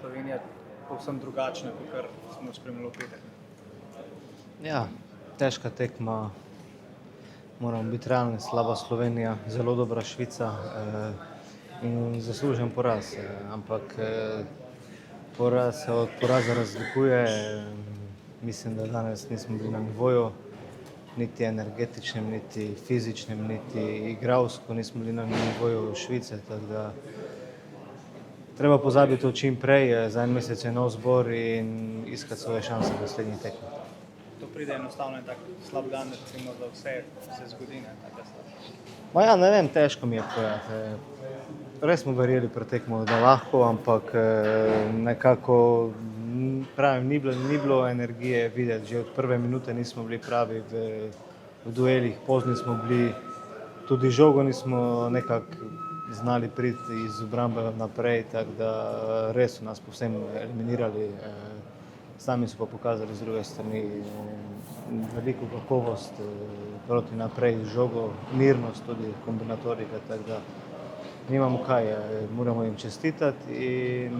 Slovenija povsem drugačna, kot kar smo spremljali v petek? Ja, težka tekma, moramo biti realni, slaba Slovenija, zelo dobra Švica in zaslužen poraz, ampak poraz se od poraza razlikuje. Mislim, da danes nismo bili na nivoju, niti energetičnem, niti fizičnem, niti igralsko nismo bili na nivoju Švice, tako da treba pozabiti to čim prej, za en mesec je nov zbor in iskati svoje šanse v naslednji tekmi. To pride enostavno en tak slab dan, recimo, da vse se zgodi, ne, taka stvar. Ma ja, ne vem, težko mi je povedati. Res smo verjeli pred tekmo, da lahko, ampak nekako, pravim, ni bilo energije videti. Že od prve minute nismo bili pravi v duelih, pozni smo bili, tudi žogo nismo nekako znali priti iz obrambe naprej, tako da res so nas povsem eliminirali. Sami so pa pokazali z druge strani veliko kakovost proti naprej z žogo, mirnost tudi kombinatorika, tako da nimamo kaj, moramo jim čestitati in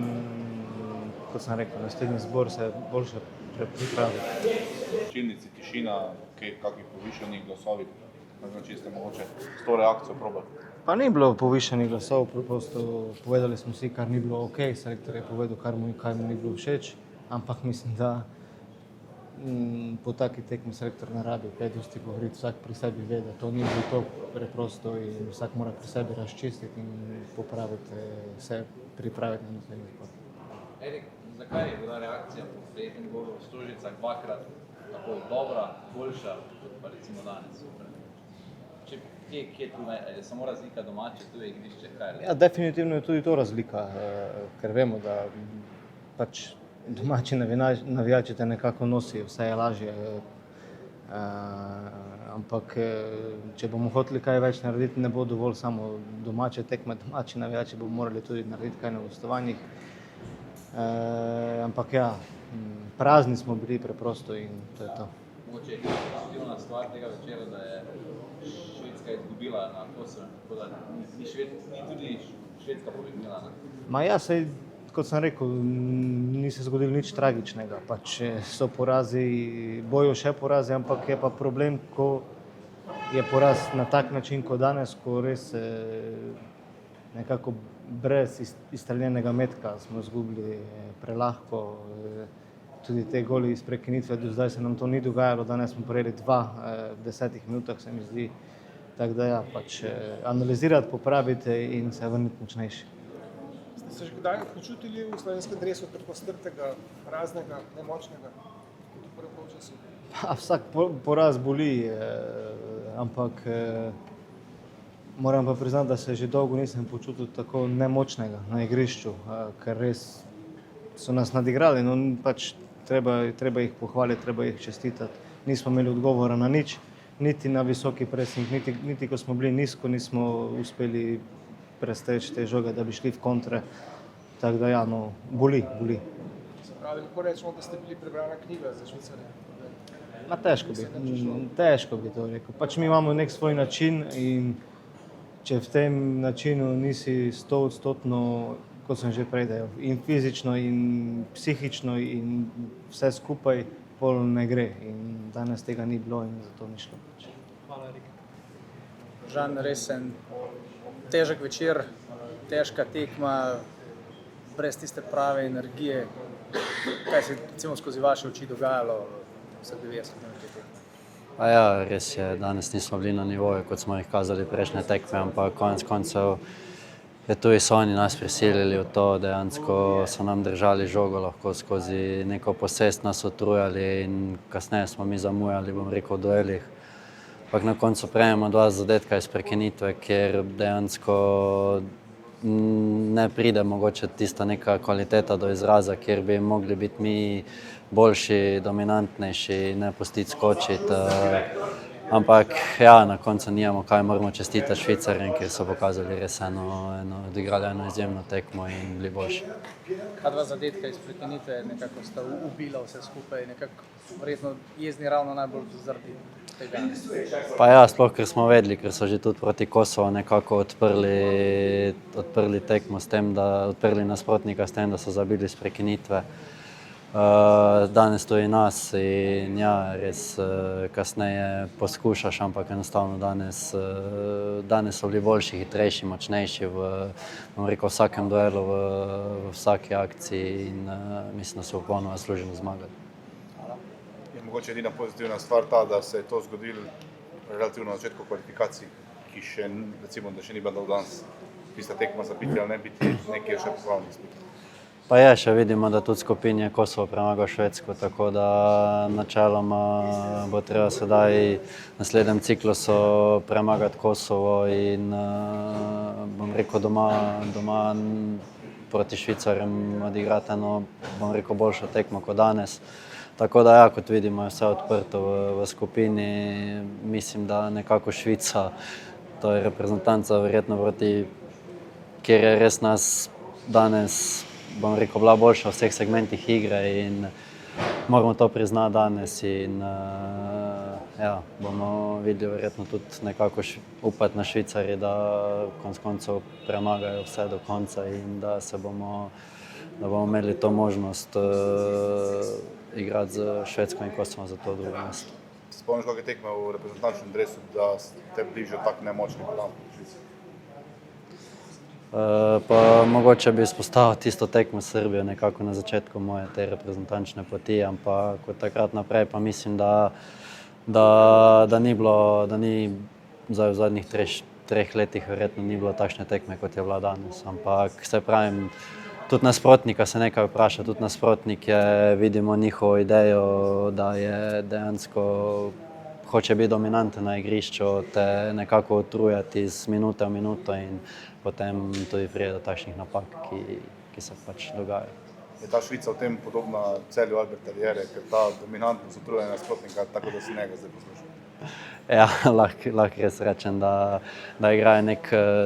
kot sem rekel, naslednji zbor se boljše pripravi. Čilnici, tišina, kakih povišenih glasovi, znači ste mogoče s to reakcijo probali? Pa ni bilo povišenih glasov, preprosto povedali smo si, kar ni bilo okej, selektor je povedal, kaj mu ni bilo všeč, ampak mislim, da po taki tekmi selektor ne rabi kaj dosti govoriti, vsak pri sebi ve, da to ni bilo to preprosto in vsak mora pri sebi razčistiti in popraviti se, pripraviti na naslednji zbor. Erik, zakaj je bila reakcija po prijetnem golu v Stožicah dvakrat tako dobra, boljša kot pa recimo danes? Kje tu je samo razlika domače, tu je igrišče, kaj je? Ja, definitivno je tudi to razlika, ker vemo, da pač domači navijači te nekako nosijo, vse je lažje. Ampak če bomo hoteli kaj več narediti, ne bo dovolj samo domače tekme, domači navijači bomo morali tudi narediti kaj na gostovanjih. Ampak ja, prazni smo bili preprosto in to je to. Mogoče je pozitivna stvar tega večera, da je Švedska izgubila na Kosovo, tako da ni tudi Švedska pobegnila. Ma ja, sej, kot sem rekel, ni se zgodilo nič tragičnega, pač so porazi, bojo še porazi, ampak je pa problem, ko je poraz na tak način, kot danes, ko res nekako brez izstreljenega metka smo izgubili prelahko. Tudi te goli iz prekinitve, do zdaj se nam to ni dogajalo, danes smo prejeli 2 v 10 minutah, se mi zdi. Tako da ja, pač analizirati, popraviti in se vrniti močnejši. Ste se že kdaj počutili v slovenskem dresu tako strtega, praznega, nemočnega kot v prvem polčasu? Vsak poraz boli, ampak moram pa priznati, da se že dolgo nisem počutil tako nemočnega na igrišču, ker res so nas nadigrali, no pač treba jih pohvaliti, treba jih čestitati. Nismo imeli odgovora na nič, niti na visoki pressing, niti ko smo bili nizko, nismo uspeli presteči te žoge, da bi šli v kontre. Tako da ja, no, boli. Se pravi, lahko rečemo, da ste bili prebrana knjiga za Švicarje? Ma težko bi to rekel. Pač mi imamo nek svoj način in če v tem načinu nisi 100%, kot sem že prej dejal, in fizično, in psihično, in vse skupaj, pol ne gre. In danes tega ni bilo in zato ni šlo. Hvala, Erik. Žan, res en težek večer, težka tekma, brez tiste prave energije. Kaj se recimo skozi vaše oči dogajalo vseh 90 minut te tekme? Pa ja, res je, danes nismo bili na nivoju, kot smo jih kazali prejšnje tekme, ampak konec koncev je tudi so oni nas prisilili v to, dejansko so nam držali žogo lahko skozi neko posest, nas utrujali in kasneje smo mi zamujali, bom rekel, v duelih. Ampak na koncu prejmemo 2 zadetka iz prekinitve, kjer dejansko ne pride mogoče tista neka kvaliteta do izraza, kjer bi mogli biti mi boljši, dominantnejši, ne pustiti skočiti. Ampak ja, na koncu nijamo kaj, moramo čestitati Švicarjem, ker so pokazali res odigrali eno izjemno tekmo in bili boljši. Ta dva zadetka iz prekinitve nekako sta ubila vse skupaj, nekako verjetno jezni ravno najbolj zaradi tega. Pa ja, sploh ker smo vedeli, ker so že tudi proti Kosovo nekako odprli tekmo s tem, odprli nasprotnika s tem, da so zabili iz prekinitve. Danes tudi nas in ja, res kasneje poskušaš, ampak enostavno danes so bili boljši, hitrejši, močnejši v vsakem duelu, v vsaki akciji in mislim, da so popolnoma zasluženo zmagali. Je mogoče edina pozitivna stvar ta, da se je to zgodilo relativno na začetku kvalifikacij, ki še, recimo, da še ni bilo danes tista tekma za biti ali ne biti, nekaj je še popolno izpit. Pa je, še vidimo, da tudi skupin je Kosovo premagal Švedsko, tako da načeloma bo treba sedaj v naslednjem ciklusu premagati Kosovo in bom rekel doma proti Švicarjem odigrati eno, bom rekel, boljšo tekmo kot danes. Tako da ja, kot vidimo, je vse odprto v skupini. Mislim, da nekako Švica, to je reprezentanca verjetno kjer je res nas danes, bom rekel, bila boljša v vseh segmentih igre in moramo to priznati danes in ja, bomo videli verjetno tudi nekako upati na Švicarje, da konec koncev premagajo vse do konca in da bomo imeli to možnost igrati z Švedsko in Kosovom za to drugo mesto. Spomniš kakšne tekme v reprezentančnem dresu, da ste bližje tak nemočni kot tam v Švici? Pa mogoče bi izpostavil tisto tekmo s Srbijo nekako na začetku moje te reprezentančne poti, ampak od takrat naprej pa mislim, da ni zdaj v zadnjih treh letih verjetno ni bilo takšne tekme, kot je bila danes. Ampak se pravim, tudi nasprotnika se nekaj vpraša, tudi nasprotnike vidimo njihovo idejo, da je dejansko hoče biti dominanten na igrišču, te nekako utrujati iz minute v minuto in potem tudi pride do takšnih napak, ki se pač dogajajo. Je ta Švica v tem podobna Celju Alberta Riere, ker ta dominantnost utrujanja nasprotnika, tako da si njega zdaj poslušal? Ja, lahko res rečem, da igrajo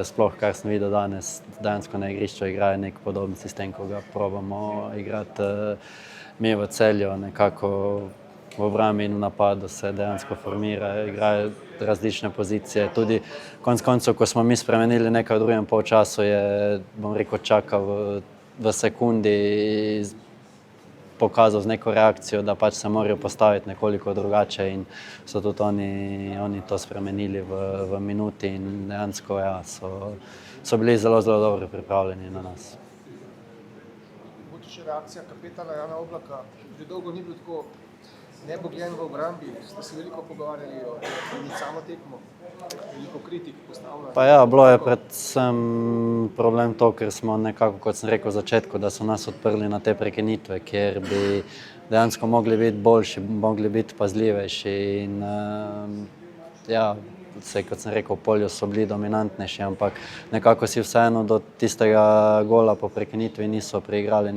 sploh kar sem videl danes, dejansko na igrišču igrajo nek podoben sistem, ko ga probamo igrati mi v Celju, nekako v obrambi in v napadu se dejansko formira, igrajo različne pozicije. Tudi konec koncev, ko smo mi spremenili nekaj v drugem polčasu, je, bom rekel, čakal v sekundi, pokazal z neko reakcijo, da pač se morajo postaviti nekoliko drugače in so tudi oni to spremenili v minuti in dejansko ja, so bili zelo dobro pripravljeni na nas. Mogoče še reakcija kapetana Jana Oblaka, že dolgo ni bilo tako nebogljen v obrambi, ste se veliko pogovarjali o samo tekmo, veliko kritik postavljali. Pa ja, bilo je predvsem problem to, ker smo nekako, kot sem rekel v začetku, da so nas odprli na te prekinitve, kjer bi dejansko mogli biti boljši, mogli biti pazljivejši in ja, kot sem rekel, v polju so bili dominantnejši, ampak nekako si vseeno do tistega gola po prekinitvi niso preigrali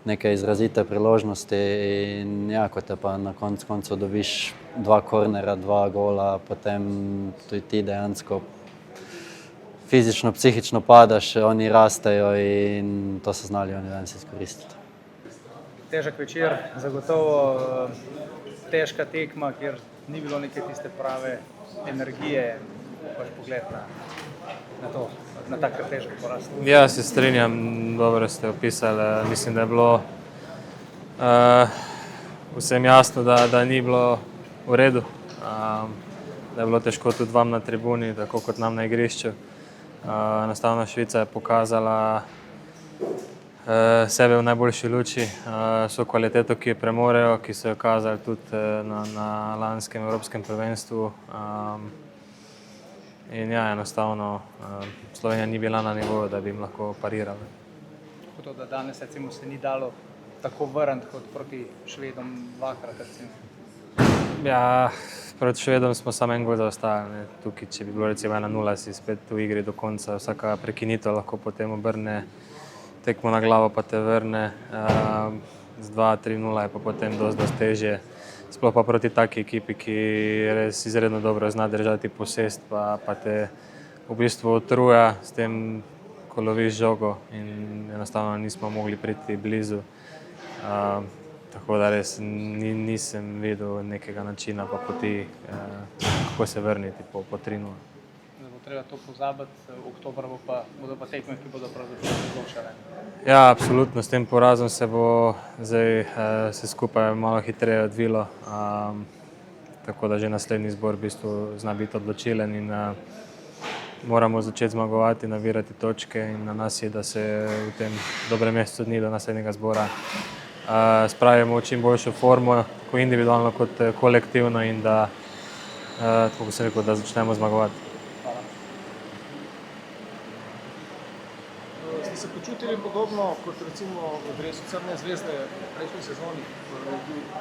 neke izrazite priložnosti in ja, ko te pa na koncu dobiš 2 kornera, 2 gola, potem tudi ti dejansko fizično, psihično padaš, oni rastejo in to so znali oni danes izkoristiti. Težek večer, zagotovo težka tekma, kjer ni bilo neke tiste prave energije, pač pogled na to. Na tak težek poraz. Ja, se strinjam, dobro ste opisali. Mislim, da je bilo vsem jasno, da ni bilo v redu, da je bilo težko tudi vam na tribuni, tako kot nam na igrišču. Enostavno Švica je pokazala sebe v najboljši luči, so kvaliteto, ki jo premorejo, ki so jo kazali tudi na lanskem evropskem prvenstvu. In ja, enostavno Slovenija ni bila na nivoju, da bi jim lahko parirala. Tako da danes recimo se ni dalo tako vrniti kot proti Švedom 2-krat recimo. Ja, proti Švedom smo samo en gol zaostajali. Tukaj, če bi bilo recimo 1-0, si spet v igri do konca. Vsaka prekinitev lahko potem obrne tekmo na glavo pa te vrne. Z 2-3-0 je pa potem dosti težje sploh pa proti taki ekipi, ki res izredno dobro zna držati posest, pa te v bistvu utruja s tem, ko loviš žogo in enostavno nismo mogli priti blizu. Tako da res nisem videl nekega načina pa poti, kako se vrniti po 3:0. Da bo treba to pozabiti, oktober bodo pa tekme, ki bodo pravzaprav odločale. Ja, absolutno, s tem porazom se bo zdaj vse skupaj malo hitreje odvilo, tako da že naslednji zbor v bistvu zna biti odločilen in moramo začeti zmagovati, nabirati točke in na nas je, da se v tem dobrem mesecu dni do naslednjega zbora spravimo v čim boljšo formo, tako individualno kot kolektivno in da, tako bi se rekel, da začnemo zmagovati. Ste se počutili podobno kot recimo v dresu Crne zvezde v prejšnji sezoni,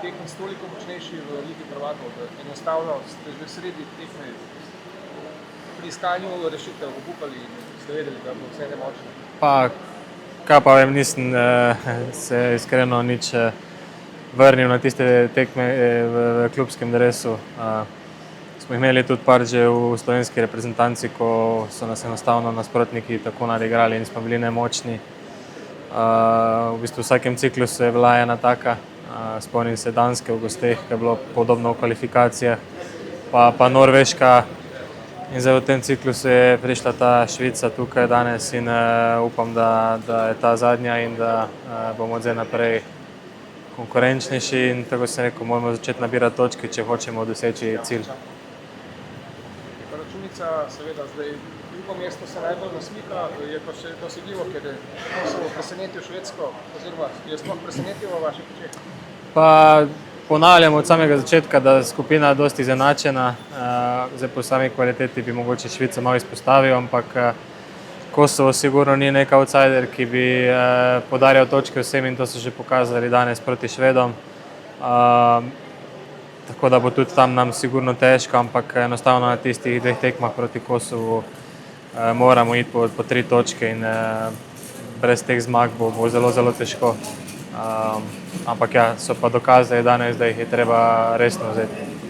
tekmi toliko močnejši v Ligi prvakov, da enostavno ste že sredi tekme pri iskanju rešitev obupali in ste vedeli, da bo vse nemočno? Pa, kaj pa vem, nisem se iskreno nič vrnil na tiste tekme v klubskem dresu. Smo imeli tudi par že v slovenski reprezentanci, ko so nas enostavno nasprotniki tako nadigrali in smo bili nemočni. V bistvu v vsakem ciklusu je bila ena taka, spomnim se Danske v gosteh, ki je bilo podobno v kvalifikacijah, pa Norveška. In zdaj v tem ciklusu je prišla ta Švica tukaj danes in upam, da je ta zadnja in da bomo od zdaj naprej konkurenčnejši in tako sem rekel, moramo začeti nabirati točke, če hočemo doseči cilj. Računica, seveda, zdaj drugo mesto se najbolj nasmika, je pa še dosegljivo, ker je Kosovo presenetil Švedsko, oziroma je sploh presenetil v vaših očeh? Pa ponavljam od samega začetka, da je skupina dosti izenačena, zdaj po sami kvaliteti bi mogoče Švico malo izpostavil, ampak Kosovo sigurno ni nek outsider, ki bi podarjal točke vsem in to so že pokazali danes proti Švedom. Tako da bo tudi tam nam sigurno težko, ampak enostavno na tistih dveh tekmah proti Kosovu moramo iti po 3 točke in brez teh zmag bo zelo, zelo težko. Ampak ja, so pa dokazali danes, da jih je treba resno vzeti.